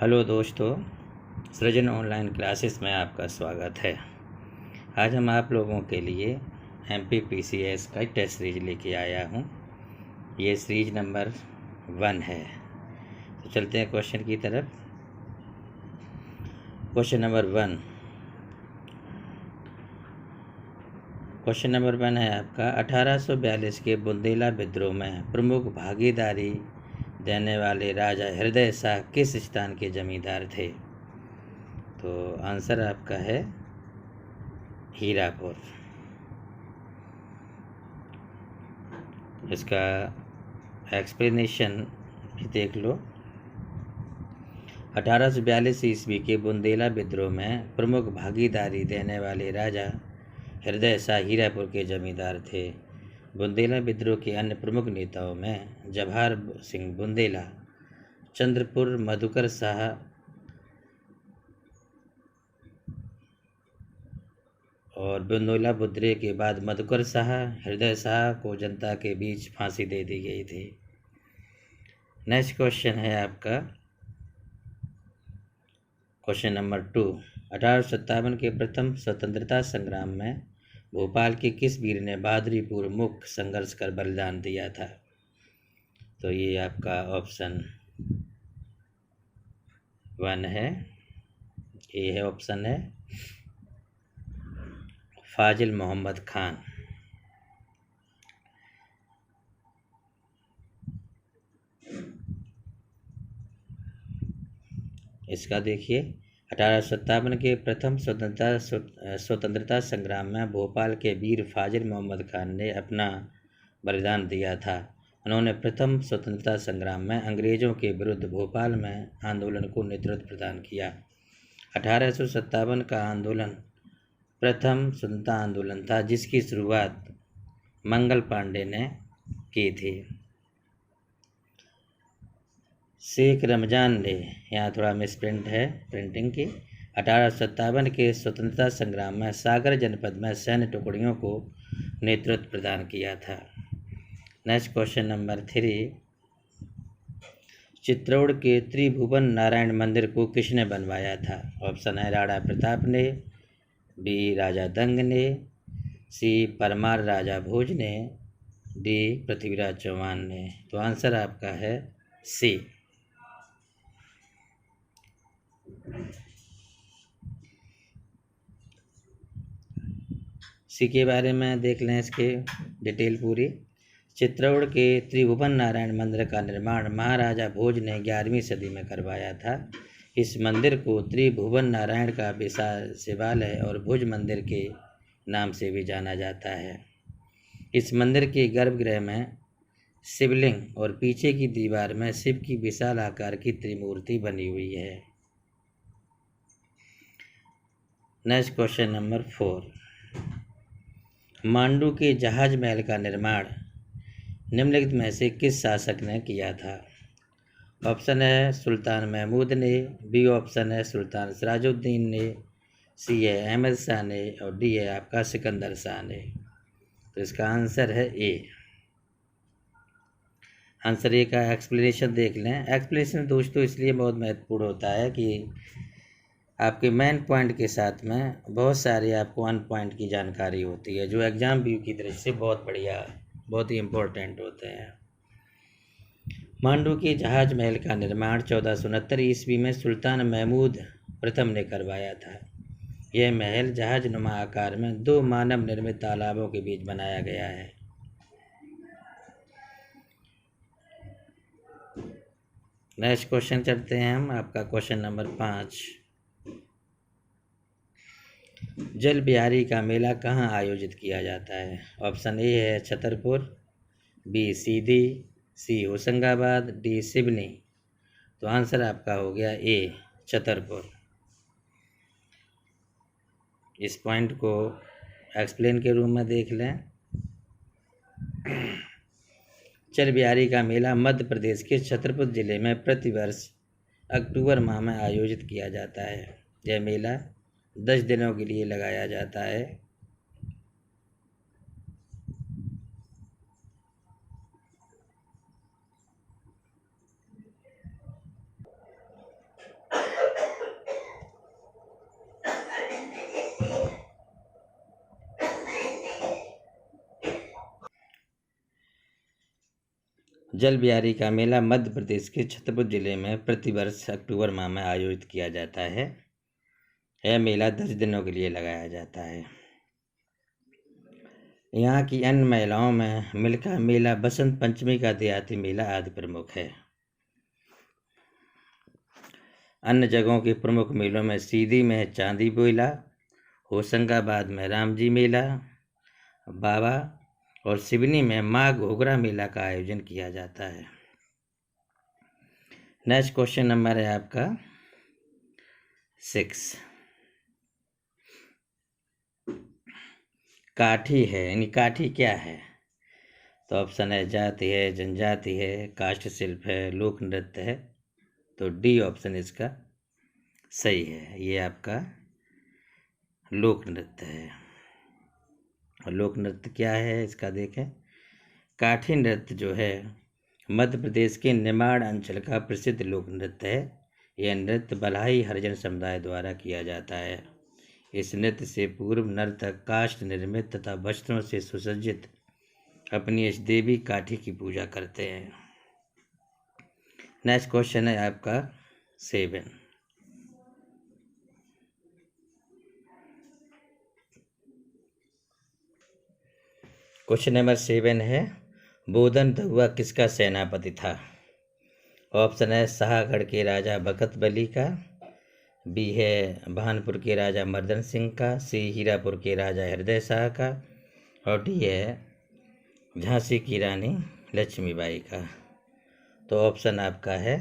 Hello दोस्तों, सृजन online classes में आपका स्वागत है। आज हम आप लोगों के लिए MPPCS का टेस्ट सीरीज लेके आया हूँ। ये सीरीज नंबर 1 है। तो चलते हैं क्वेश्चन की तरफ। क्वेश्चन नंबर 1 है आपका 1842 के बुंदेला विद्रोह में प्रमुख भागीदारी देने वाले राजा हृदय शाह किस स्थान के जमींदार थे? तो आंसर आपका है हीरापुर। इसका एक्सप्लेनेशन भी देख लो। 1842 ईस्वी के बुंदेला विद्रोह में प्रमुख भागीदारी देने वाले राजा हृदय शाह हीरापुर के जमींदार थे। बुंदेला विद्रोह के अन्य प्रमुख नेताओं में जवाहर सिंह बुंदेला, चंद्रपुर मधुकर शाह और बुंदेला विद्रोह के बाद मधुकर शाह, हृदय शाह को जनता के बीच फांसी दे दी गई थी। नेक्स्ट क्वेश्चन है आपका क्वेश्चन नंबर 2। 1857 के प्रथम स्वतंत्रता संग्राम में भोपाल के किस वीर ने बहादुरी पूर्व मुख्य संघर्ष कर बलिदान दिया था? तो ये आपका ऑप्शन 1 है। ये है ऑप्शन है फाजिल मोहम्मद खान। इसका देखिए, 1857 के प्रथम स्वतंत्रता संग्राम में भोपाल के वीर फाजिल मोहम्मद खान ने अपना बलिदान दिया था। उन्होंने प्रथम स्वतंत्रता संग्राम में अंग्रेजों के विरुद्ध भोपाल में आंदोलन को नेतृत्व प्रदान किया। 1857 का आंदोलन प्रथम स्वतंत्रता आंदोलन था, जिसकी शुरुआत मंगल पांडे ने की थी। शेख रमजान ने, यहाँ थोड़ा मिसप्रिंट है प्रिंटिंग की, 1857 के स्वतंत्रता संग्राम में सागर जनपद में सैन्य टुकड़ियों को नेतृत्व प्रदान किया था। Next question number 3। चित्तौड़ के त्रिभुवन नारायण मंदिर को किसने बनवाया था? ऑप्शन है राणा प्रताप ने, बी राजा दंग ने, सी परमार राजा भोज ने, डी पृथ्वीराज चौहान ने। तो आंसर आपका है सी। सी के बारे में देख लें, इसके डिटेल पूरी। चित्तौड़ के त्रिभुवन नारायण मंदिर का निर्माण महाराजा भोज ने 11वीं सदी में करवाया था। इस मंदिर को त्रिभुवन नारायण का विशाल शिवालय और भुज मंदिर के नाम से भी जाना जाता है। इस मंदिर के गर्भगृह में शिवलिंग और पीछे की दीवार में शिव की विशाल आकार की त्रिमूर्ति बनी हुई है। Next question number 4। मांडू के जहाज महल का निर्माण निम्नलिखित में से किस शासक ने किया था? ऑप्शन है सुल्तान महमूद ने, बी ऑप्शन है सुल्तान सिराजुद्दीन ने, सी है अहमद शाह ने और डी है आपका सिकंदर शाह ने। तो इसका आंसर है ए। आंसर ए का एक्सप्लेनेशन देख लें। एक्सप्लेनेशन दोस्तों इसलिए बहुत महत्वपूर्ण होता है कि आपके मेन पॉइंट के साथ में बहुत सारी आपको अन पॉइंट की जानकारी होती है, जो एग्जाम व्यू की दृष्टि से बहुत बढ़िया, बहुत ही इम्पोर्टेंट होते हैं। मांडू के जहाज महल का निर्माण 1469 ईस्वी में सुल्तान महमूद प्रथम ने करवाया था। यह महल जहाज नुमा आकार में 2 मानव निर्मित तालाबों के बीच बनाया गया है। नेक्स्ट क्वेश्चन चलते हैं हम, आपका क्वेश्चन नंबर 5। जल बिहारी का मेला कहाँ आयोजित किया जाता है? ऑप्शन ए है छतरपुर, बी सीधी, सी होशंगाबाद, डी सिवनी। तो आंसर आपका हो गया ए छतरपुर। इस पॉइंट को एक्सप्लेन के रूप में देख लें। जल बिहारी का मेला मध्य प्रदेश के छतरपुर जिले में प्रतिवर्ष अक्टूबर माह में आयोजित किया जाता है। यह मेला 10 दिनों के लिए लगाया जाता है। जल बिहारी का मेला मध्य प्रदेश के छतरपुर जिले में प्रतिवर्ष अक्टूबर माह में आयोजित किया जाता है। यह मेला 10 दिनों के लिए लगाया जाता है। यहाँ की अन्य महिलाओं में मिल्खा मेला, बसंत पंचमी का देहाती मेला आदि प्रमुख है। अन्य जगहों के प्रमुख मेलों में सीधी में चांदी मेला, होशंगाबाद में रामजी मेला बाबा और सिवनी में माँ घोघरा मेला का आयोजन किया जाता है। नेक्स्ट क्वेश्चन नंबर है आपका 6। काठी है, यानी काठी क्या है? तो ऑप्शन है जाति है, जनजाति है, काष्ठ शिल्प है, लोक नृत्य है। तो डी ऑप्शन इसका सही है। ये आपका लोक नृत्य है। और लोक नृत्य क्या है इसका देखें। काठी नृत्य जो है मध्य प्रदेश के निमाड़ अंचल का प्रसिद्ध लोक नृत्य है। यह नृत्य बल्हाई हरिजन समुदाय द्वारा किया जाता है। इस नृत्य से पूर्व नर्तक काष्ठ निर्मित तथा वस्त्रों से सुसज्जित अपनी इस देवी काठी की पूजा करते हैं। नेक्स्ट क्वेश्चन है आपका 7। क्वेश्चन नंबर 7 है, बोधन दहुआ किसका सेनापति था? ऑप्शन है शाहगढ़ के राजा भगत बली का, बी है भानपुर के राजा मर्दन सिंह का, सी हीरापुर के राजा हृदय शाह का और डी है झांसी की रानी लक्ष्मीबाई का। तो ऑप्शन आपका है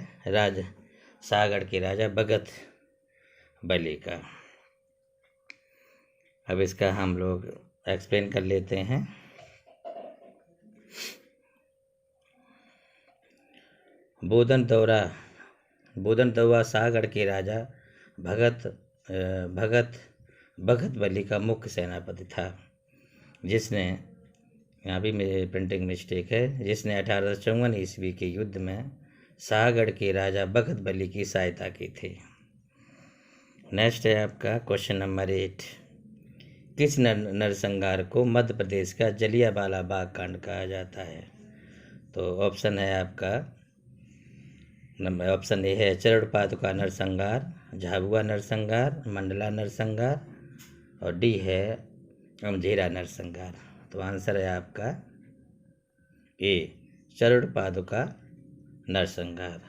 शाहगढ़ के राजा भगत बली का। अब इसका हम लोग एक्सप्लेन कर लेते हैं। बोधन दौआ शाहगढ़ के राजा भगत बली का मुख्य सेनापति था, जिसने, यहाँ भी मेरी प्रिंटिंग मिस्टेक है, जिसने 1854 ईस्वी के युद्ध में शाहगढ़ के राजा भगत बली की सहायता की थी। नेक्स्ट है आपका क्वेश्चन नंबर 8। किस नरसंहार को मध्य प्रदेश का जलियांवाला बाग कांड कहा जाता है? तो ऑप्शन है आपका ऑप्शन ए है चरण पादुका नरसंहार, झाबुआ नरसंहार, मंडला नरसंहार और डी है अमझेरा नरसंहार। तो आंसर है आपका ए चरण पादुका नरसंहार।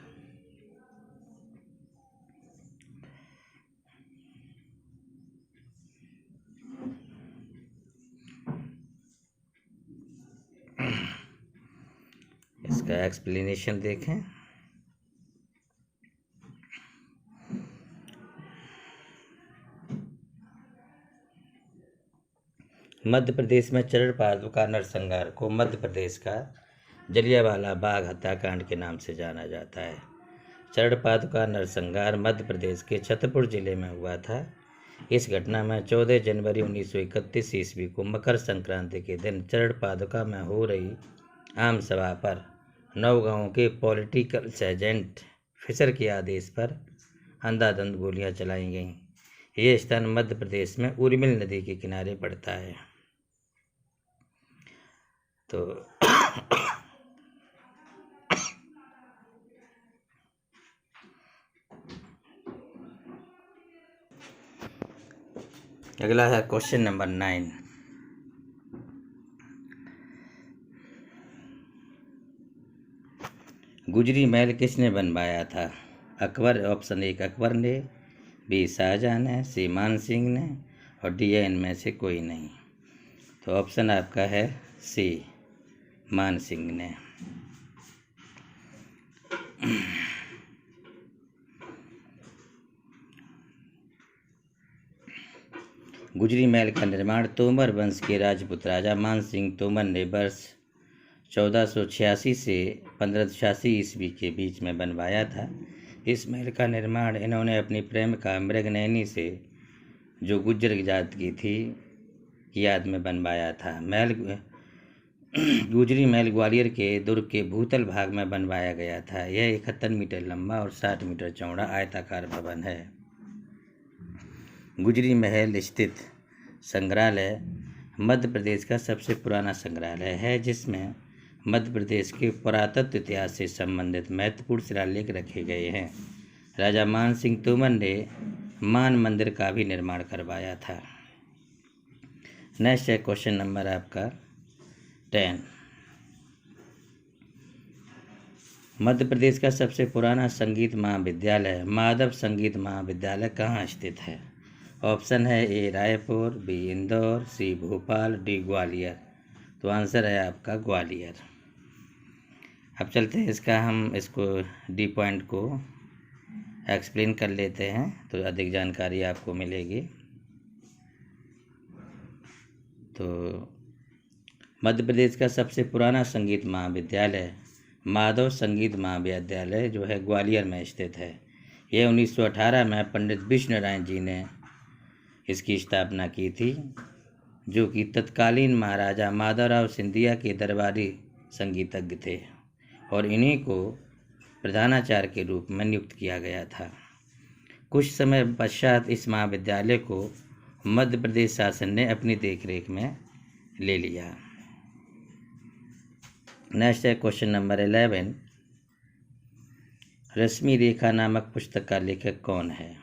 इसका एक्सप्लेनेशन देखें। मध्य प्रदेश में चरण पादुका नरसंहार को मध्य प्रदेश का जलियांवाला बाग हत्याकांड के नाम से जाना जाता है। चरण पादुका नरसंहार मध्य प्रदेश के छतरपुर जिले में हुआ था। इस घटना में 14 जनवरी 1931 ईस्वी को मकर संक्रांति के दिन चरण पादुका में हो रही आम सभा पर 9 गांवों के पॉलिटिकल एजेंट फिशर के आदेश पर अंधाधुंध गोलियां चलाई गईं। यह स्थान मध्य प्रदेश में उर्मिल नदी के किनारे पड़ता है। तो अगला है क्वेश्चन नंबर 9। गुजरी महल किसने बनवाया था? अकबर, ऑप्शन 1 अकबर ने, बी शाहजहां ने, सी मान सिंह ने और डी इनमें से कोई नहीं। तो ऑप्शन आपका है सी मान सिंह ने। गुजरी महल का निर्माण तोमर वंश के राजपूत राजा मान सिंह तोमर ने वर्ष 1486 से 1586 ईस्वी के बीच में बनवाया था। इस महल का निर्माण इन्होंने अपनी प्रेमिका मृगनयनी से, जो गुज्जर जात की थी, याद में बनवाया था। गुजरी महल ग्वालियर के दुर्ग के भूतल भाग में बनवाया गया था। यह 71 मीटर लंबा और 60 मीटर चौड़ा आयताकार भवन है। गुजरी महल स्थित संग्रहालय मध्य प्रदेश का सबसे पुराना संग्रहालय है, जिसमें मध्य प्रदेश के पुरातत्व इतिहास से संबंधित महत्वपूर्ण शिलालेख रखे गए हैं। राजा मान सिंह तोमर ने मान मंदिर का भी निर्माण करवाया था। नेक्स्ट है क्वेश्चन नंबर आपका 10। मध्य प्रदेश का सबसे पुराना संगीत महाविद्यालय माधव संगीत महाविद्यालय कहाँ स्थित है? ऑप्शन है ए रायपुर, बी इंदौर, सी भोपाल, डी ग्वालियर। तो आंसर है आपका ग्वालियर। अब चलते हैं इसको डी पॉइंट को एक्सप्लेन कर लेते हैं तो अधिक जानकारी आपको मिलेगी। तो मध्य प्रदेश का सबसे पुराना संगीत महाविद्यालय माधव संगीत महाविद्यालय जो है ग्वालियर में स्थित है। यह 1918 में पंडित विष्णु नारायण जी ने इसकी स्थापना की थी, जो कि तत्कालीन महाराजा माधवराव सिंधिया के दरबारी संगीतज्ञ थे और इन्हीं को प्रधानाचार्य के रूप में नियुक्त किया गया था। कुछ समय पश्चात इस महाविद्यालय को मध्य प्रदेश शासन ने अपनी देखरेख में ले लिया। नेक्स्ट है क्वेश्चन नंबर 11। रश्मि रेखा नामक पुस्तक का लेखक कौन है?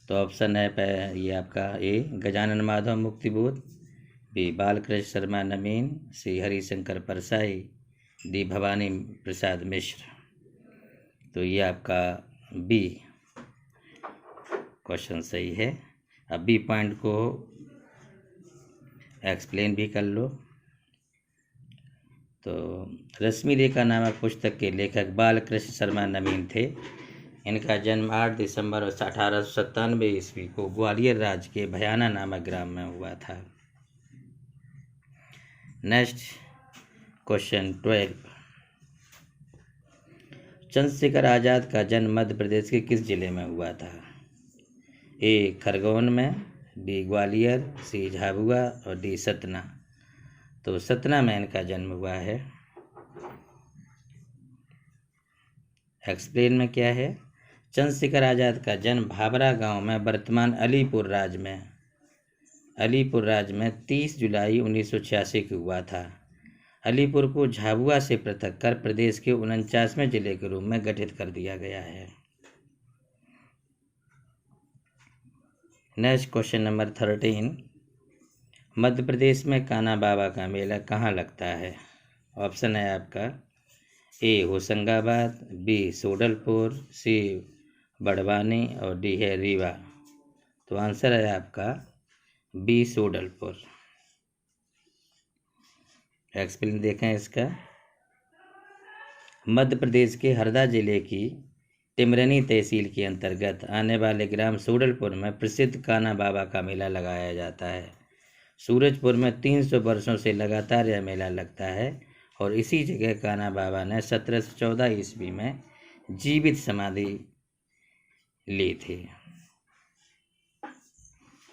तो ऑप्शन है ये आपका ए गजानन माधव मुक्तिबोध, बी बालकृष्ण शर्मा नवीन, सी हरिशंकर परसाई, डी भवानी प्रसाद मिश्र। तो ये आपका बी क्वेश्चन सही है। अब बी पॉइंट को एक्सप्लेन भी कर लो। तो रश्मि रेखा नामक पुस्तक के लेखक बालकृष्ण शर्मा नवीन थे। इनका जन्म 8 दिसंबर 1897 ईस्वी को ग्वालियर राज्य के भयाना नामक ग्राम में हुआ था। Next question 12। चंद्रशेखर आज़ाद का जन्म मध्य प्रदेश के किस जिले में हुआ था? ए खरगोन में, बी ग्वालियर, सी झाबुआ और डी सतना। तो सतना में इनका जन्म हुआ है। एक्सप्लेन में क्या है? चंद्रशेखर आज़ाद का जन्म भाबरा गांव में वर्तमान अलीपुर राज्य में 30 जुलाई 1986 को हुआ था। अलीपुर को झाबुआ से पृथक कर प्रदेश के 49वें जिले के रूप में गठित कर दिया गया है। Next question number 13। Madhya Pradesh में कान्हा बाबा का मेला कहाँ लगता है? ऑप्शन है आपका ए होशंगाबाद, बी सोडलपुर, सी बड़वानी और डी है रीवा। तो आंसर है आपका बी सोडलपुर। एक्सप्लेन देखें इसका। मध्य प्रदेश के हरदा जिले की टिमरनी तहसील के अंतर्गत आने वाले ग्राम सोडलपुर में प्रसिद्ध कान्हा बाबा का मेला लगाया जाता है। सूरजपुर में 300 वर्षों से लगातार यह मेला लगता है और इसी जगह कान्हा बाबा ने 1714 ईस्वी में जीवित समाधि ली थी।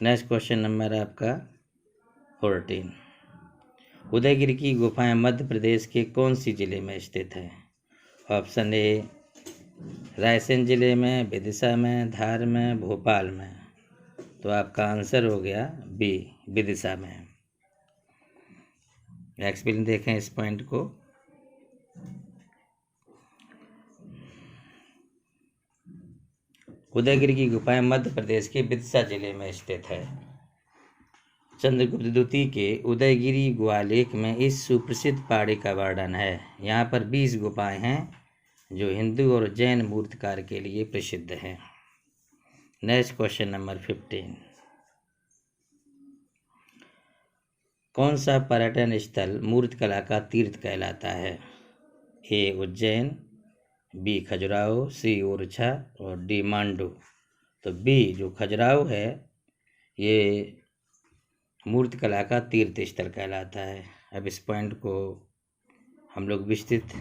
नेक्स्ट क्वेश्चन नंबर आपका 14। उदयगिरी की गुफाएं मध्य प्रदेश के कौन सी जिले में स्थित है? ऑप्शन ए रायसेन जिले में, विदिशा में, धार में, भोपाल में। तो आपका आंसर हो गया बी विदिशा में। एक्सप्लेन देखें इस पॉइंट को। उदयगिरी की गुफाएं मध्य प्रदेश के विदिशा जिले में स्थित है। चंद्रगुप्त द्वितीय के उदयगिरी गुहालेख में इस सुप्रसिद्ध पहाड़ी का वर्णन है। यहाँ पर 20 गुफाएं हैं जो हिंदू और जैन मूर्तिकार के लिए प्रसिद्ध हैं। Next question number 15। कौन सा पर्यटन स्थल मूर्तिकला का तीर्थ कहलाता है? ए उज्जैन, बी खजुराहो, सी ओरछा और डी मांडू। तो बी जो खजुराहो है ये मूर्तिकला का तीर्थ स्थल कहलाता है। अब इस पॉइंट को हम लोग विस्तृत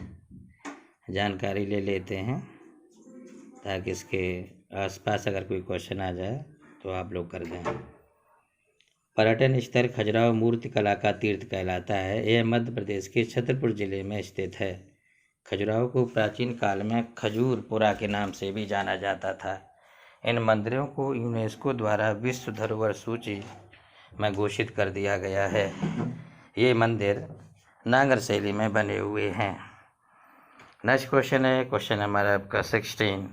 जानकारी ले लेते हैं ताकि इसके आसपास अगर कोई क्वेश्चन आ जाए तो आप लोग कर दें। पर्यटन स्थल खजुराहो मूर्तिकला का तीर्थ कहलाता है। यह मध्य प्रदेश के छतरपुर जिले में स्थित है। खजुराहो को प्राचीन काल में खजूरपुरा के नाम से भी जाना जाता था। इन मंदिरों को यूनेस्को द्वारा विश्व धरोहर सूची में घोषित कर दिया गया है। ये मंदिर नागर शैली में बने हुए हैं। नेक्स्ट क्वेश्चन है, क्वेश्चन हमारा आपका 16।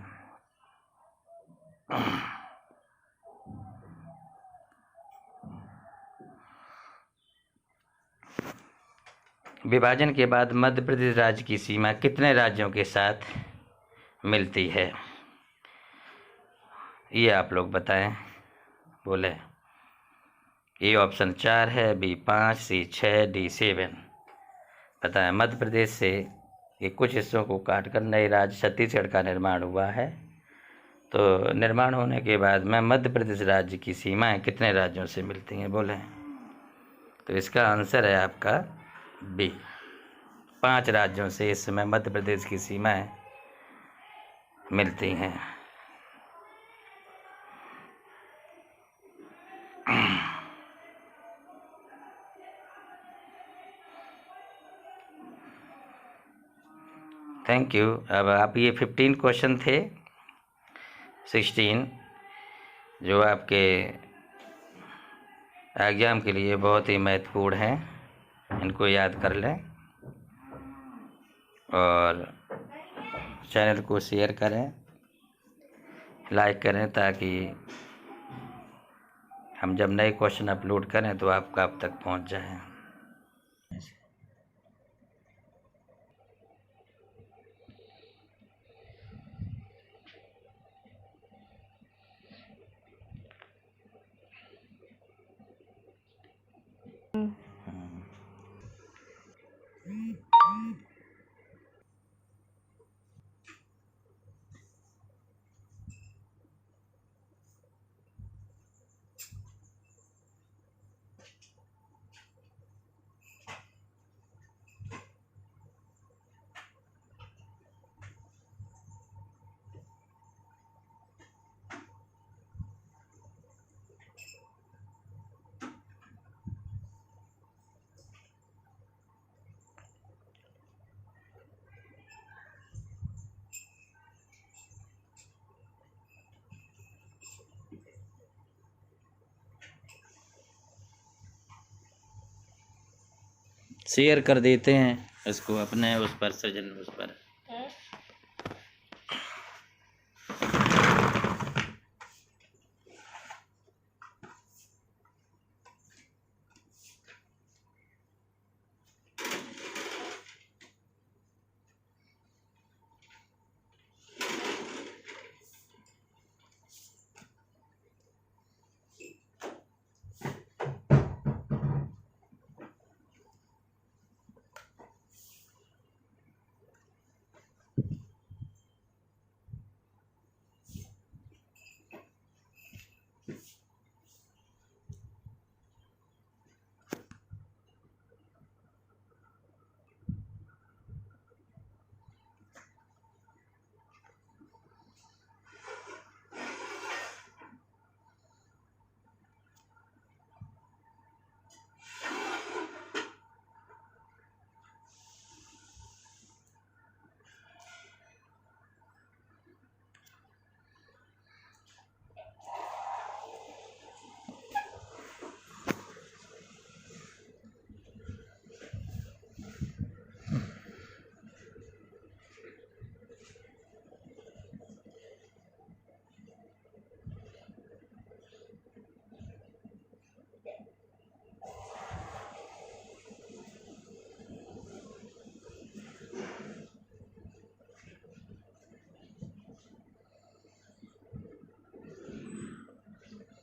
विभाजन के बाद मध्य प्रदेश राज्य की सीमा कितने राज्यों के साथ मिलती है? ये आप लोग बताएं, बोले। ए ऑप्शन 4 है, बी 5, सी 6, डी 7। बताएं। मध्य प्रदेश से ये कुछ हिस्सों को काटकर नए राज्य छत्तीसगढ़ का निर्माण हुआ है। तो निर्माण होने के बाद में मध्य प्रदेश राज्य की सीमाएं कितने राज्यों से मिलती हैं, बोले? तो इसका आंसर है आपका बी, 5 राज्यों से इस समय मध्य प्रदेश की सीमाएं मिलती हैं। Thank you. अब आप ये 15 क्वेश्चन थे, 16 जो आपके एग्जाम के लिए बहुत ही महत्वपूर्ण हैं। इनको याद कर लें और चैनल को शेयर करें, लाइक करें, ताकि हम जब नए क्वेश्चन अपलोड करें तो आपका आप तक पहुंच जाए। शेयर कर देते हैं इसको अपने उस पर, सजन उस पर।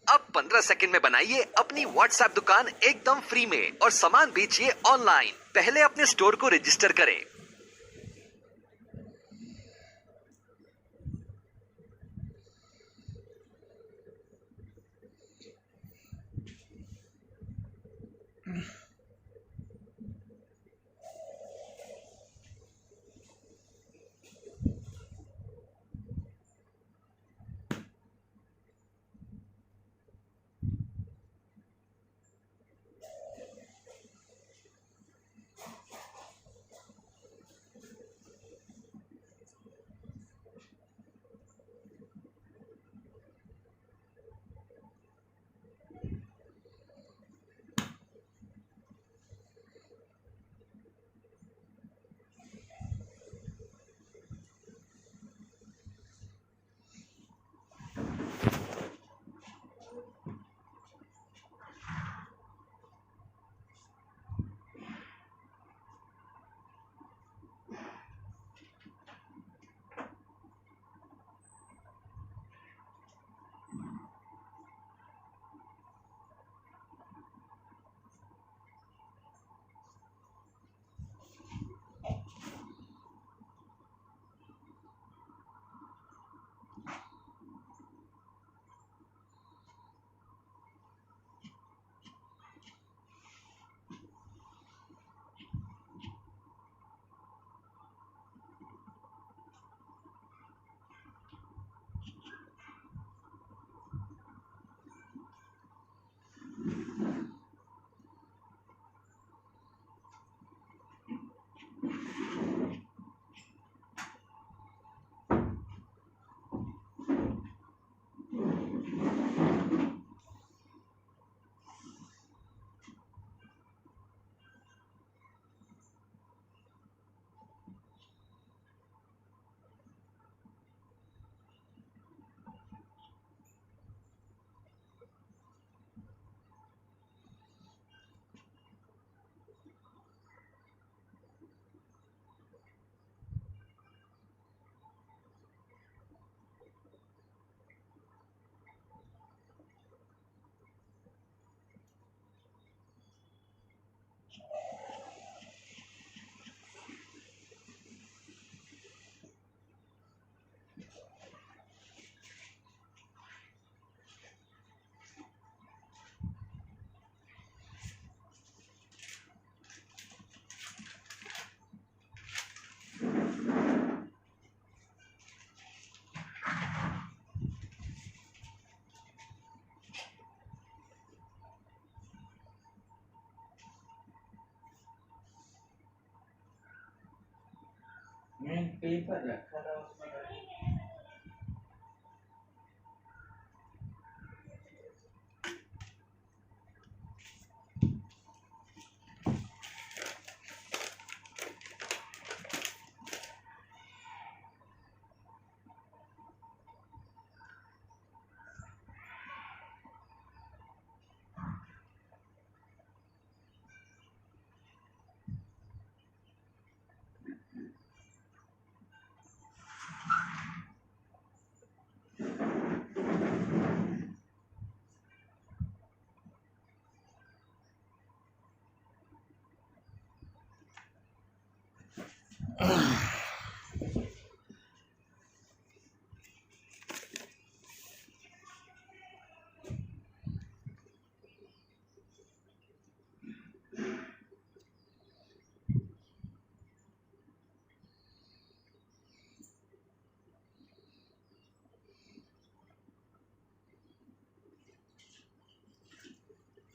अब 15 सेकंड में बनाइए अपनी व्हाट्सएप दुकान एकदम फ्री में और सामान बेचिए ऑनलाइन। पहले अपने स्टोर को रजिस्टर करें। पेपर रखा था उसमें।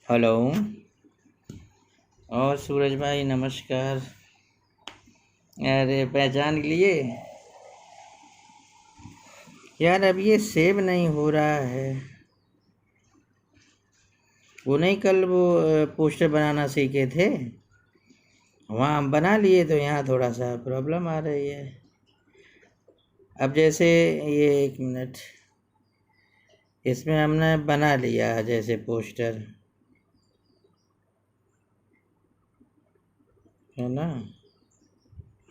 हेलो। और सूरज भाई नमस्कार। अरे पहचान लिए यार, अब ये सेव नहीं हो रहा है। वो नहीं, कल वो पोस्टर बनाना सीखे थे, वहाँ हम बना लिए तो यहाँ थोड़ा सा प्रॉब्लम आ रही है। अब जैसे ये 1 मिनट, इसमें हमने बना लिया जैसे पोस्टर, है ना।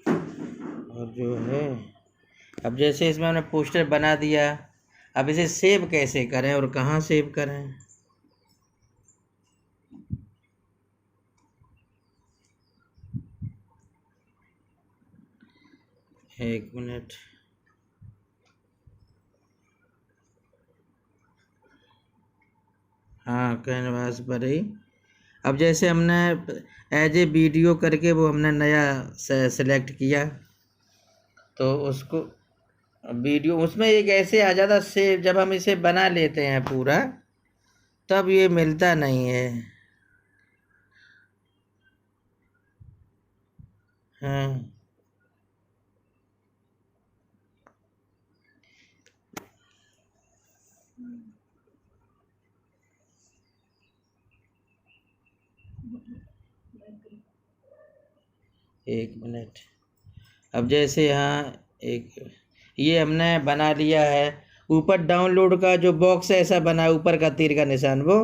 और जो है, अब जैसे इसमें हमने पोस्टर बना दिया, अब इसे सेव कैसे करें और कहाँ सेव करें? 1 मिनट। हाँ, कैनवास पर ही। अब जैसे हमने एज ए वीडियो करके वो हमने नया सेलेक्ट किया, तो उसको वीडियो उसमें एक ऐसे आ जाता सेव। जब हम इसे बना लेते हैं पूरा, तब ये मिलता नहीं है। हाँ, एक मिनट। अब जैसे यहाँ एक ये हमने बना लिया है, ऊपर डाउनलोड का जो बॉक्स ऐसा बना है, ऊपर का तीर का निशान, वो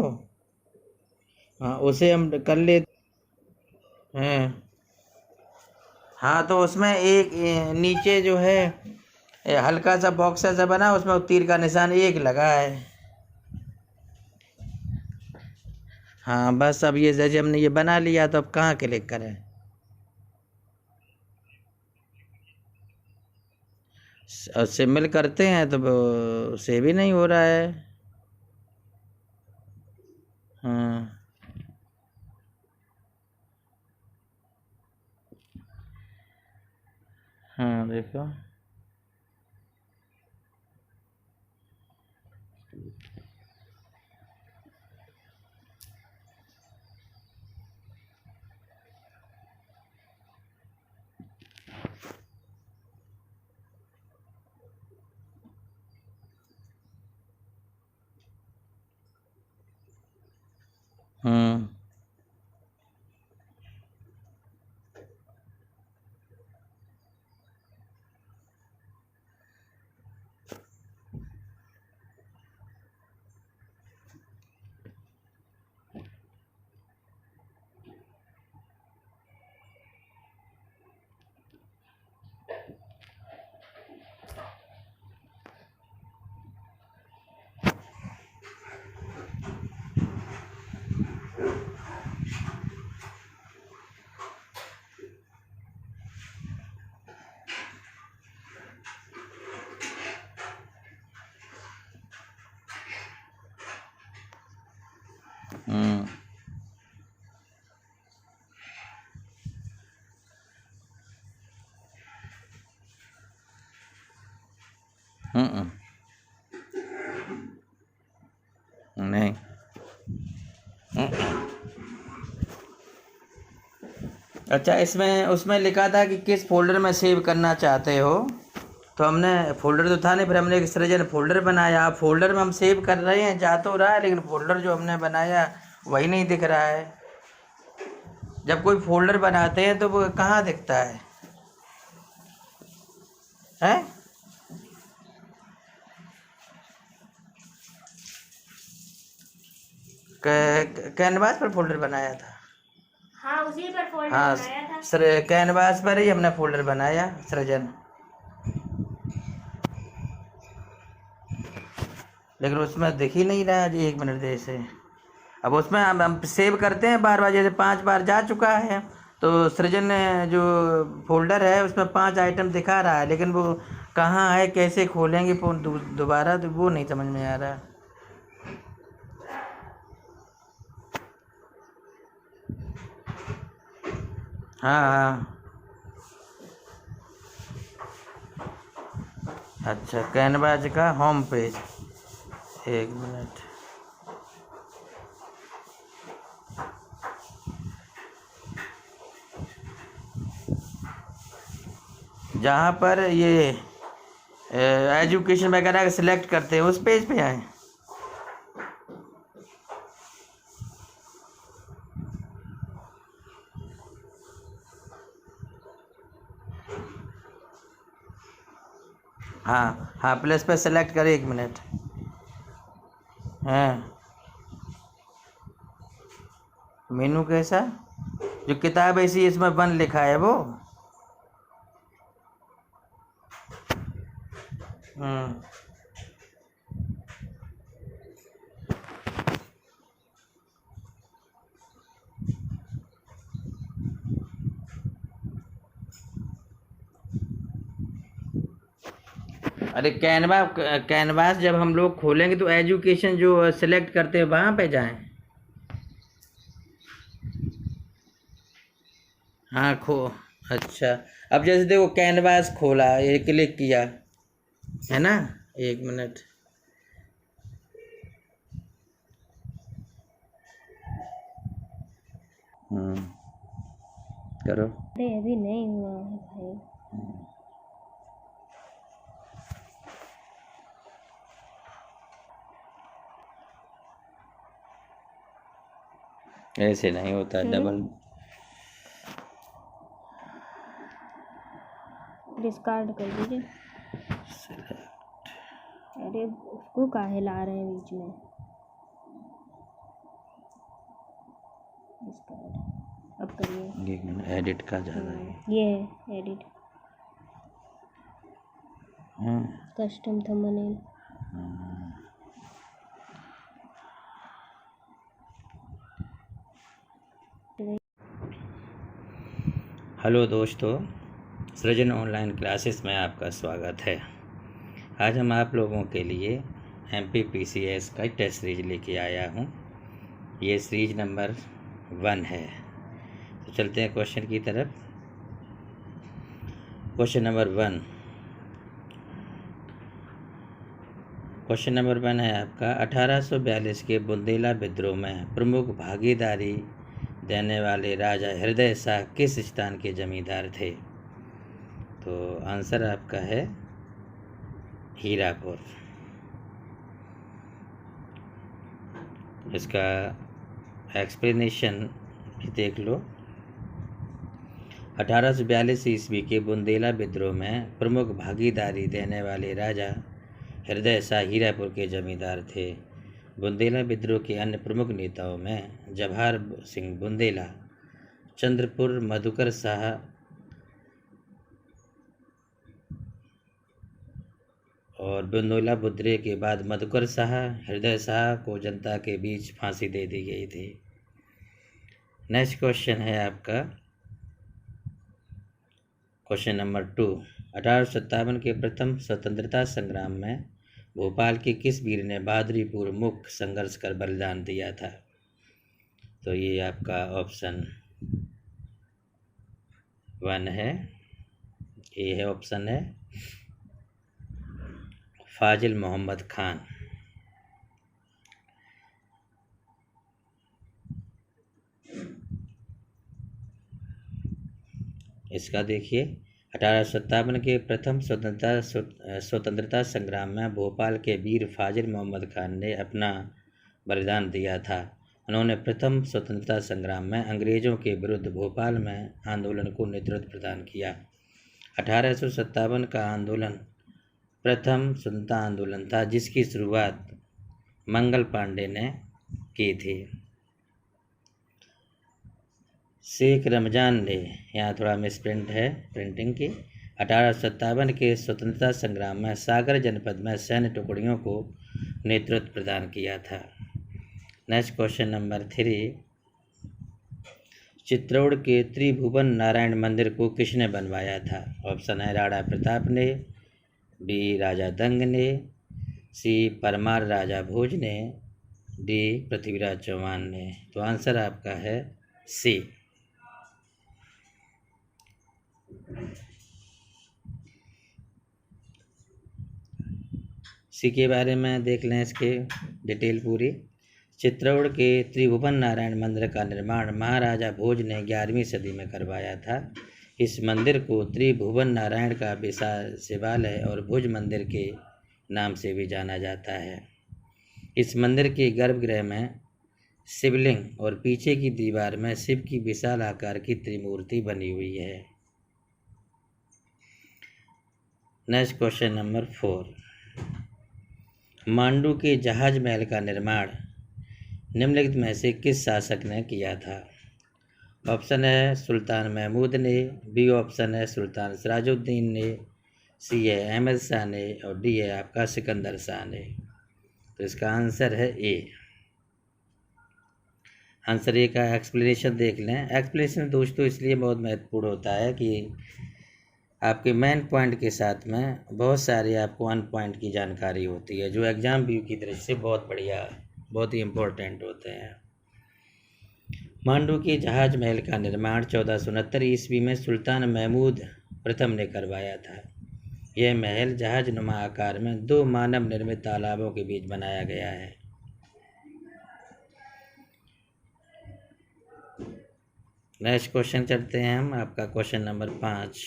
हाँ, उसे हम कर ले हैं। हाँ, तो उसमें एक नीचे जो है हल्का सा बॉक्स ऐसा बना, उसमें तीर का निशान एक लगा है। हाँ बस, अब ये जैसे हमने ये बना लिया, तो अब कहाँ क्लिक करें? सिमिल करते हैं तो सेव ही नहीं हो रहा है। हाँ, हाँ देखो। हाँ, हाँ, हाँ, नहीं, हाँ, अच्छा, इसमें उसमें लिखा था कि किस फोल्डर में सेव करना चाहते हो, तो हमने फोल्डर तो था नहीं, फिर हमने एक सृजन फोल्डर बनाया। अब फोल्डर में हम सेव कर रहे हैं, जा तो रहा है, लेकिन फोल्डर जो हमने बनाया वही नहीं दिख रहा है। जब कोई फोल्डर बनाते हैं तो वो कहाँ दिखता है, हैं? कैनवास पर फोल्डर बनाया था। हाँ, उसी पर फोल्डर हाँ, बनाया था। सर कैनवास पर ही हमने फोल्डर बनाया सृजन, लेकिन उसमें दिख ही नहीं रहा है जी। 1 मिनट दे से। अब उसमें हम सेव करते हैं बार बार, जैसे 5 बार जा चुका है, तो सृजन जो फोल्डर है उसमें 5 आइटम दिखा रहा है, लेकिन वो कहाँ है, कैसे खोलेंगे फोन दोबारा, तो वो नहीं समझ में आ रहा। हाँ हाँ, अच्छा, कैनवास का होम पेज। 1 मिनट। जहाँ पर ये एजुकेशन वगैरह सिलेक्ट करते हैं उस पेज पे आए। हाँ हाँ, प्लस पे सेलेक्ट करें। 1 मिनट। हाँ, मेनू कैसा, जो किताब ऐसी इसमें 1 लिखा है वो। हम्म, अरे कैनवास जब हम लोग खोलेंगे तो एजुकेशन जो सिलेक्ट करते हैं वहाँ पे जाएं। हाँ अच्छा, अब जैसे देखो कैनवास खोला, ये क्लिक किया है ना। 1 मिनट। करो। अरे अभी नहीं हुआ है भाई। ऐसे नहीं होता, डबल। डिस्कार्ड कर दीजिए। अरे उसको काहे ला रहे हैं बीच में। डिस्कार्ड अब करिए। 1 मिनट, एडिट का ज़्यादा है। ये है एडिट, कस्टम थंबनेल। हेलो दोस्तों, सृजन ऑनलाइन क्लासेस में आपका स्वागत है। आज हम आप लोगों के लिए MPPCS का टेस्ट सीरीज लेके आया हूँ। ये सीरीज नंबर 1 है। तो चलते हैं क्वेश्चन की तरफ। Question number 1। क्वेश्चन नंबर 1 है आपका, 1842 के बुंदेला विद्रोह में प्रमुख भागीदारी देने वाले राजा हृदय शाह किस स्थान के जमींदार थे? तो आंसर आपका है हीरापुर। इसका एक्सप्लेनेशन भी देख लो। 1842 ईस्वी के बुंदेला विद्रोह में प्रमुख भागीदारी देने वाले राजा हृदय शाह हीरापुर के जमींदार थे। बुंदेला विद्रोह के अन्य प्रमुख नेताओं में जवाहर सिंह बुंदेला, चंद्रपुर मधुकर शाह और बुंदेला विद्रोह के बाद मधुकर शाह, हृदय शाह को जनता के बीच फांसी दे दी गई थी। नेक्स्ट क्वेश्चन है आपका क्वेश्चन नंबर 2। 1857 के प्रथम स्वतंत्रता संग्राम में भोपाल के किस वीर ने बहादुरी पूर्व मुख्य संघर्ष कर बलिदान दिया था? तो ये आपका ऑप्शन 1 है, ये है ऑप्शन है फाजिल मोहम्मद खान। इसका देखिए 1857 के प्रथम स्वतंत्रता संग्राम में भोपाल के वीर फाजिल मोहम्मद खान ने अपना बलिदान दिया था। उन्होंने प्रथम स्वतंत्रता संग्राम में अंग्रेज़ों के विरुद्ध भोपाल में आंदोलन को नेतृत्व प्रदान किया। 1857 का आंदोलन प्रथम स्वतंत्रता आंदोलन था जिसकी शुरुआत मंगल पांडे ने की थी। शेख रमजान ने, यहाँ थोड़ा मिसप्रिंट है प्रिंटिंग की, 1857 के स्वतंत्रता संग्राम में सागर जनपद में सैन्य टुकड़ियों को नेतृत्व प्रदान किया था। नेक्स्ट क्वेश्चन नंबर 3, चित्तौड़ के त्रिभुवन नारायण मंदिर को किसने बनवाया था? ऑप्शन है राणा प्रताप ने, बी राजा दंग ने, सी परमार राजा भोज ने, डी पृथ्वीराज चौहान ने। तो आंसर आपका है सी। सी के बारे में देख लें, इसके डिटेल पूरी। चित्तौड़ के त्रिभुवन नारायण मंदिर का निर्माण महाराजा भोज ने 11वीं सदी में करवाया था। इस मंदिर को त्रिभुवन नारायण का विशाल शिवालय और भुज मंदिर के नाम से भी जाना जाता है। इस मंदिर के गर्भगृह में शिवलिंग और पीछे की दीवार में शिव की विशाल आकार की त्रिमूर्ति बनी हुई है। नेक्स्ट क्वेश्चन नंबर 4, मांडू के जहाज महल का निर्माण निम्नलिखित में से किस शासक ने किया था? ऑप्शन है सुल्तान महमूद ने, बी ऑप्शन है सुल्तान सिराजुद्दीन ने, सी है अहमद शाह ने और डी है आपका सिकंदर शाह ने। तो इसका आंसर है ए। आंसर ए का एक्सप्लेनेशन देख लें। एक्सप्लेनेशन दोस्तों इसलिए बहुत महत्वपूर्ण होता है कि आपके मेन पॉइंट के साथ में बहुत सारी आपको अन पॉइंट की जानकारी होती है जो एग्जाम व्यू की दृष्टि से बहुत बढ़िया, बहुत ही इम्पोर्टेंट होते हैं। मांडू के जहाज महल का निर्माण 1469 ईस्वी में सुल्तान महमूद प्रथम ने करवाया था। यह महल जहाज नुमा आकार में 2 मानव निर्मित तालाबों के बीच बनाया गया है। नेक्स्ट क्वेश्चन चलते हैं हम, आपका क्वेश्चन नंबर 5,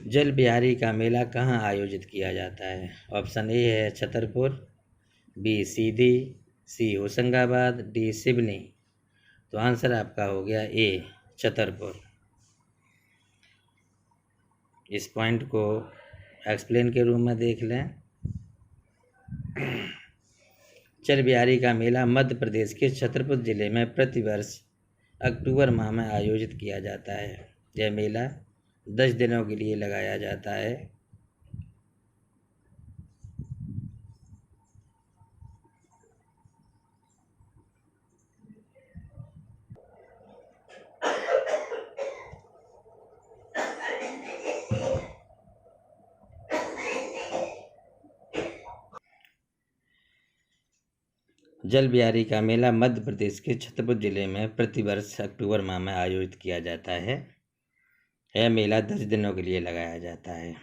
जल बिहारी का मेला कहाँ आयोजित किया जाता है? ऑप्शन ए है छतरपुर, बी सीधी, सी होशंगाबाद, डी सिवनी। तो आंसर आपका हो गया ए छतरपुर। इस पॉइंट को एक्सप्लेन के रूप में देख लें। जल बिहारी का मेला मध्य प्रदेश के छतरपुर जिले में प्रतिवर्ष अक्टूबर माह में आयोजित किया जाता है। यह मेला 10 दिनों के लिए लगाया जाता है। जल बिहारी का मेला मध्य प्रदेश के छतरपुर जिले में प्रतिवर्ष अक्टूबर माह में आयोजित किया जाता है। यह मेला 10 दिनों के लिए लगाया जाता है।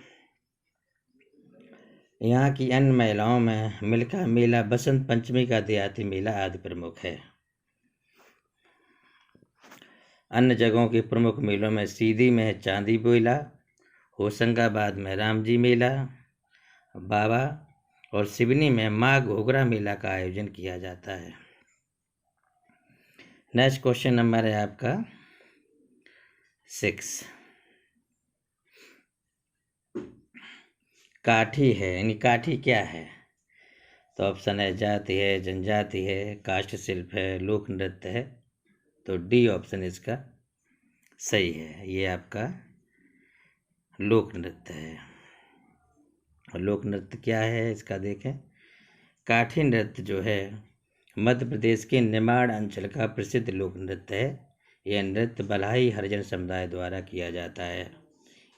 यहाँ की अन्य महिलाओं में मिल्खा मेला, बसंत पंचमी का देहाती मेला आदि प्रमुख है। अन्य जगहों के प्रमुख मेलों में सीधी में चांदी मेला, होशंगाबाद में रामजी मेला बाबा और सिवनी में माँ घोघरा मेला का आयोजन किया जाता है। नेक्स्ट क्वेश्चन नंबर है आपका 6, काठी है, यानी काठी क्या है? तो ऑप्शन है जाति है, जनजाति है, काष्ठ शिल्प है, लोक नृत्य है। तो डी ऑप्शन इसका सही है। ये आपका लोक नृत्य है। और लोक नृत्य क्या है इसका देखें। काठी नृत्य जो है मध्य प्रदेश के निमाड़ अंचल का प्रसिद्ध लोक नृत्य है। यह नृत्य बल्हाई हरिजन समुदाय द्वारा किया जाता है।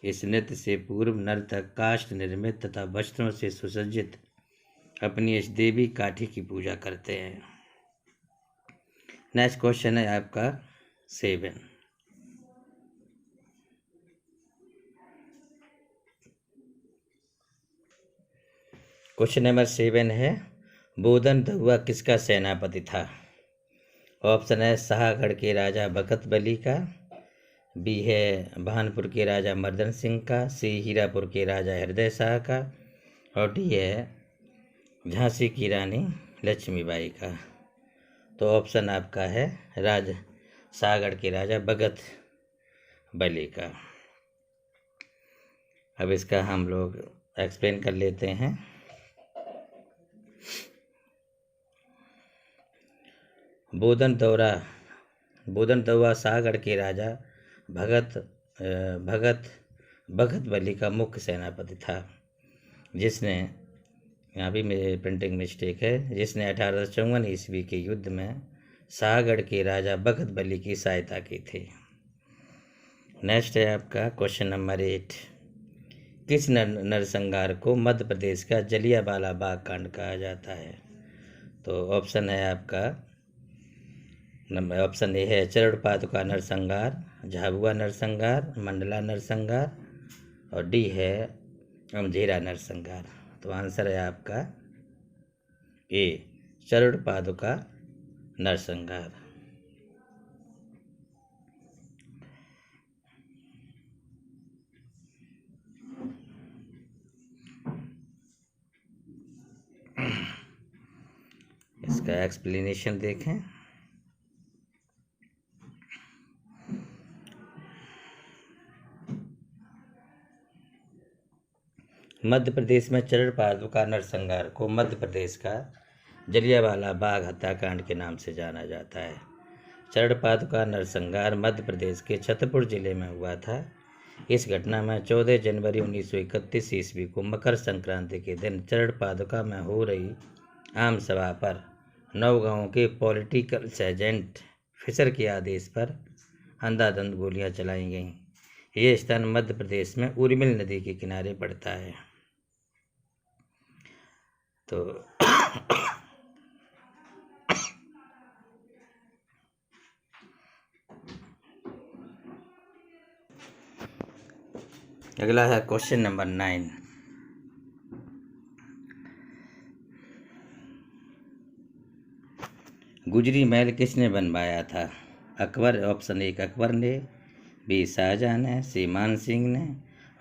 इस नृत्य से पूर्व नर्तक काष्ठ निर्मित तथा वस्त्रों से सुसज्जित अपनी इस देवी काठी की पूजा करते हैं। नेक्स्ट क्वेश्चन है आपका 7, क्वेश्चन नंबर 7 है, बोधन दहुआ किसका सेनापति था? ऑप्शन है शाहगढ़ के राजा भगत बली का, बी है भानपुर के राजा मर्दन सिंह का, सी हीरापुर के राजा हृदय शाह का, और डी है झांसी की रानी लक्ष्मीबाई का। तो ऑप्शन आपका है सागड़ के राजा भगत बली का। अब इसका हम लोग एक्सप्लेन कर लेते हैं। बोधन दौरा सागड़ के राजा भगत बली का मुख्य सेनापति था, जिसने, यहाँ भी मेरी प्रिंटिंग मिस्टेक है, जिसने 1854 ईस्वी के युद्ध में सागड़ के राजा भगत बली की सहायता की थी। नेक्स्ट है आपका क्वेश्चन नंबर 8। किस नरसंहार को मध्य प्रदेश का जलियांवाला बाग कांड कहा जाता है? तो ऑप्शन है आपका, ऑप्शन ए है चरण पादुका नरसंहार, झाबुआ नरसंहार, मंडला नरसंहार, और डी है अमझेरा नरसंहार। तो आंसर है आपका ए चरण पादुका नरसंहार। इसका एक्सप्लेनेशन देखें। मध्य प्रदेश में चरण पादुका नरसंहार को मध्य प्रदेश का जलियांवाला बाग हत्याकांड के नाम से जाना जाता है। चरण पादुका नरसंहार मध्य प्रदेश के छतरपुर जिले में हुआ था। इस घटना में 14 जनवरी 1931 ईस्वी को मकर संक्रांति के दिन चरण पादुका में हो रही आम सभा पर नौगांव के पॉलिटिकल सर्जेंट फिशर के आदेश पर अंधाधुंध गोलियां चलाई गईं। ये स्थान मध्य प्रदेश में उर्मिल नदी के किनारे पड़ता है। तो अगला है क्वेश्चन नंबर 9। गुजरी महल किसने बनवाया था? अकबर, ऑप्शन 1 अकबर ने, बी शाहजहां ने, सी मान सिंह ने,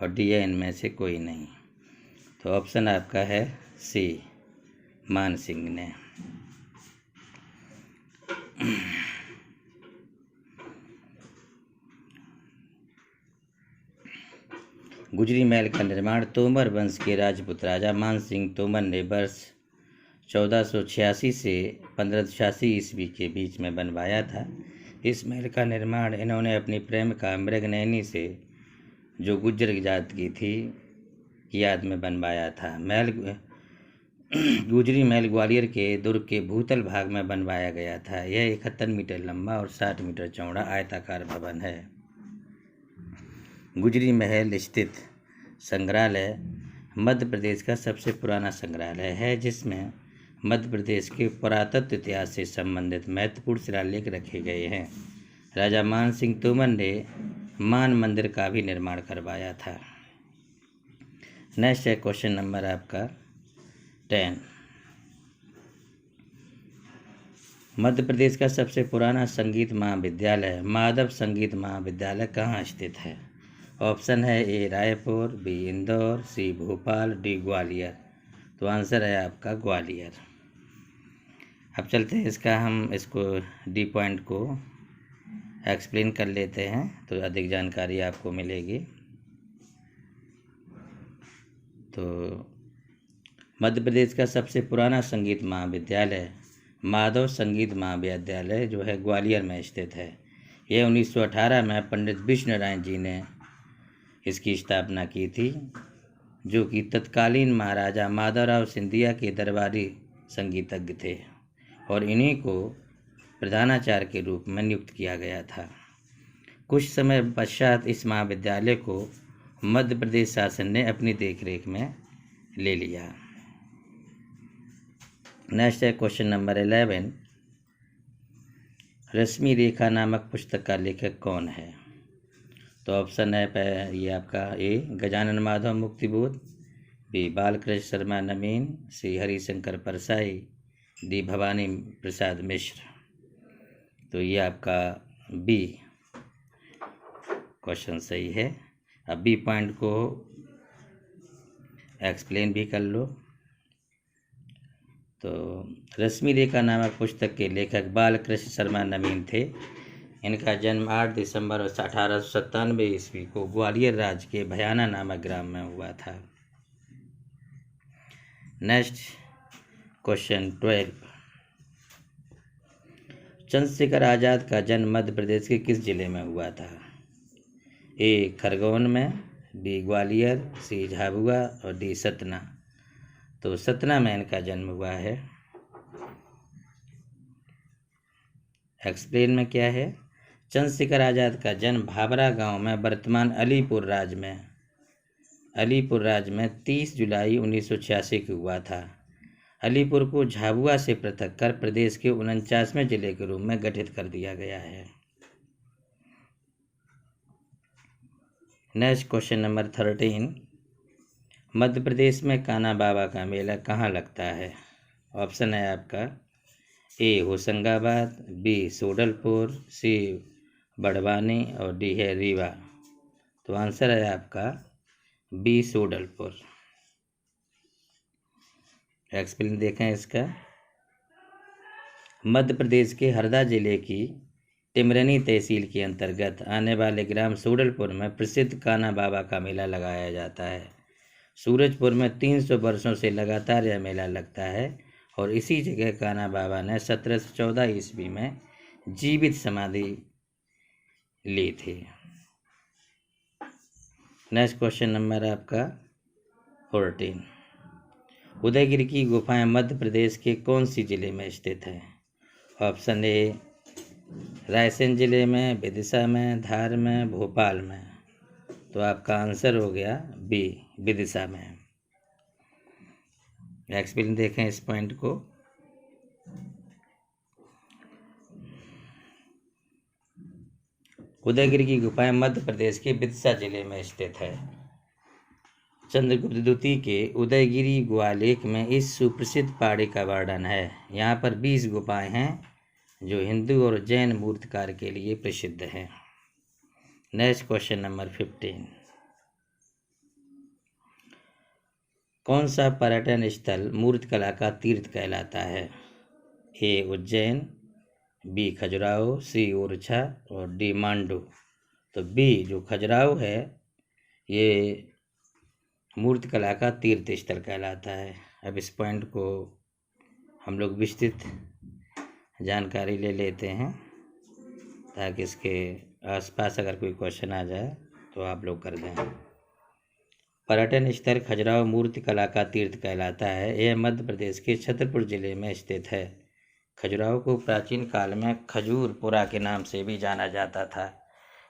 और डी इनमें से कोई नहीं। तो ऑप्शन आपका है सी मान सिंह ने। गुजरी महल का निर्माण तोमर वंश के राजपूत राजा मान सिंह तोमर ने वर्ष 1486 से 1586 ईस्वी के बीच में बनवाया था। इस महल का निर्माण इन्होंने अपनी प्रेमिका मृगनयनी से, जो गुज्जर जात की थी, याद में बनवाया था। गुजरी महल ग्वालियर के दुर्ग के भूतल भाग में बनवाया गया था। यह 71 मीटर लंबा और 60 मीटर चौड़ा आयताकार भवन है। गुजरी महल स्थित संग्रहालय मध्य प्रदेश का सबसे पुराना संग्रहालय है, जिसमें मध्य प्रदेश के पुरातत्व इतिहास से संबंधित महत्वपूर्ण शिलालेख रखे गए हैं। राजा मान सिंह तोमर ने मान मंदिर का भी निर्माण करवाया था। नेक्स्ट है क्वेश्चन नंबर आपका 10। मध्य प्रदेश का सबसे पुराना संगीत महाविद्यालय माधव संगीत महाविद्यालय कहाँ स्थित है? ऑप्शन है ए रायपुर, बी इंदौर, सी भोपाल, डी ग्वालियर। तो आंसर है आपका ग्वालियर। अब चलते हैं इसको डी पॉइंट को एक्सप्लेन कर लेते हैं, तो अधिक जानकारी आपको मिलेगी। तो मध्य प्रदेश का सबसे पुराना संगीत महाविद्यालय माधव संगीत महाविद्यालय जो है ग्वालियर में स्थित है। यह 1918 में पंडित विष्णु नारायण जी ने इसकी स्थापना की थी, जो कि तत्कालीन महाराजा माधवराव सिंधिया के दरबारी संगीतज्ञ थे, और इन्हीं को प्रधानाचार्य के रूप में नियुक्त किया गया था। कुछ समय पश्चात इस महाविद्यालय को मध्य प्रदेश शासन ने अपनी देखरेख में ले लिया। नेक्स्ट है क्वेश्चन नंबर 11। रश्मि रेखा नामक पुस्तक का लेखक कौन है? तो ऑप्शन है ये आपका ए गजानन माधव मुक्तिबोध, बी बालकृष्ण शर्मा नवीन, सी हरिशंकर परसाई, डी भवानी प्रसाद मिश्र। तो ये आपका बी क्वेश्चन सही है। अब बी पॉइंट को एक्सप्लेन भी कर लो। तो रश्मि रेखा नामक पुस्तक के लेखक बालकृष्ण शर्मा नवीन थे। इनका जन्म 8 दिसंबर 1897 ईस्वी को ग्वालियर राज्य के भयाना नामक ग्राम में हुआ था। Next question 12। चंद्रशेखर आज़ाद का जन्म मध्य प्रदेश के किस जिले में हुआ था? ए खरगोन में, बी ग्वालियर, सी झाबुआ और डी सतना। तो सतना में इनका जन्म हुआ है। एक्सप्लेन में क्या है? चंद्रशेखर आज़ाद का जन्म भाभरा गांव में वर्तमान अलीपुर राज्य में 30 जुलाई 1986 को हुआ था। अलीपुर को झाबुआ से पृथक कर प्रदेश के 49वें जिले के रूप में गठित कर दिया गया है। Next question number 13। Madhya Pradesh में कान्हा बाबा का मेला कहाँ लगता है? ऑप्शन है आपका ए होशंगाबाद, बी सोडलपुर, सी बड़वानी और डी है रीवा। तो आंसर है आपका बी सोडलपुर। एक्सप्लेन देखें इसका। मध्य प्रदेश के हरदा जिले की टिमरनी तहसील के अंतर्गत आने वाले ग्राम सोडलपुर में प्रसिद्ध कान्हा बाबा का मेला लगाया जाता है। सूरजपुर में 300 वर्षों से लगातार यह मेला लगता है और इसी जगह कान्हा बाबा ने 1714 ईस्वी में जीवित समाधि ली थी। नेक्स्ट क्वेश्चन नंबर आपका 14। उदयगिरी की गुफाएं मध्य प्रदेश के कौन सी जिले में स्थित हैं? ऑप्शन ए रायसेन जिले में, विदिशा में, धार में, भोपाल में। तो आपका आंसर हो गया बी विदिशा में। एक्सप्लेन देखें इस पॉइंट को। उदयगिरी की गुफाएं मध्य प्रदेश के विदिशा जिले में स्थित है। चंद्रगुप्त द्वितीय के उदयगिरी गुहालेख में इस सुप्रसिद्ध पहाड़ी का वर्णन है। यहाँ पर 20 गुफाएं हैं जो हिंदू और जैन मूर्तिकार के लिए प्रसिद्ध हैं। Next question number 15। कौन सा पर्यटन स्थल मूर्तिकला का तीर्थ कहलाता है? ए उज्जैन, बी खजुराहो, सी ओरछा और डी मांडू। तो बी जो खजुराहो है ये मूर्तिकला का तीर्थ स्थल कहलाता है। अब इस पॉइंट को हम लोग विस्तृत जानकारी ले लेते हैं ताकि इसके आसपास अगर कोई क्वेश्चन आ जाए तो आप लोग कर दें। पर्यटन स्थल खजुराहो मूर्तिकला का तीर्थ कहलाता है। यह मध्य प्रदेश के छतरपुर जिले में स्थित है। खजुराहो को प्राचीन काल में खजूरपुरा के नाम से भी जाना जाता था।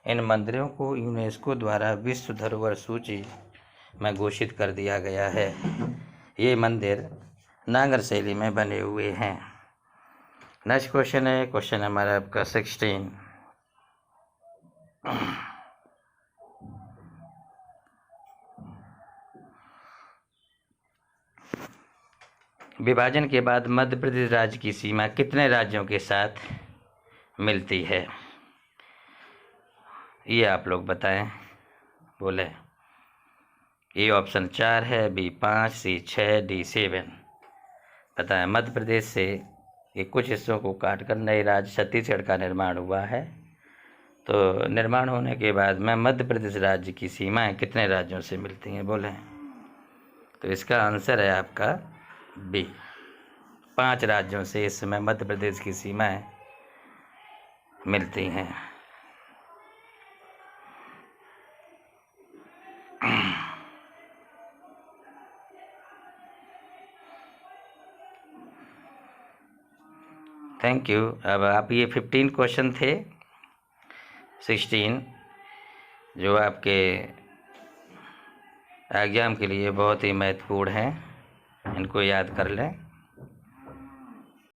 इन मंदिरों को यूनेस्को द्वारा विश्व धरोहर सूची में घोषित कर दिया गया है। ये मंदिर नागर शैली में बने हुए हैं। नेक्स्ट क्वेश्चन है क्वेश्चन नंबर आपका 16। विभाजन के बाद मध्य प्रदेश राज्य की सीमा कितने राज्यों के साथ मिलती है? ये आप लोग बताएं, बोले। ए ऑप्शन 4 है, बी 5, सी 6, डी 7। बताएं। मध्य प्रदेश से ये कुछ हिस्सों को काटकर नए राज्य छत्तीसगढ़ का निर्माण हुआ है। तो निर्माण होने के बाद में मध्य प्रदेश राज्य की सीमाएं कितने राज्यों से मिलती हैं, बोले। तो इसका आंसर है आपका बी 5 राज्यों से इस समय मध्य प्रदेश की सीमाएं मिलती हैं। Thank you. अब आप ये 15 क्वेश्चन थे, 16 जो आपके एग्जाम के लिए बहुत ही महत्वपूर्ण हैं, इनको याद कर लें।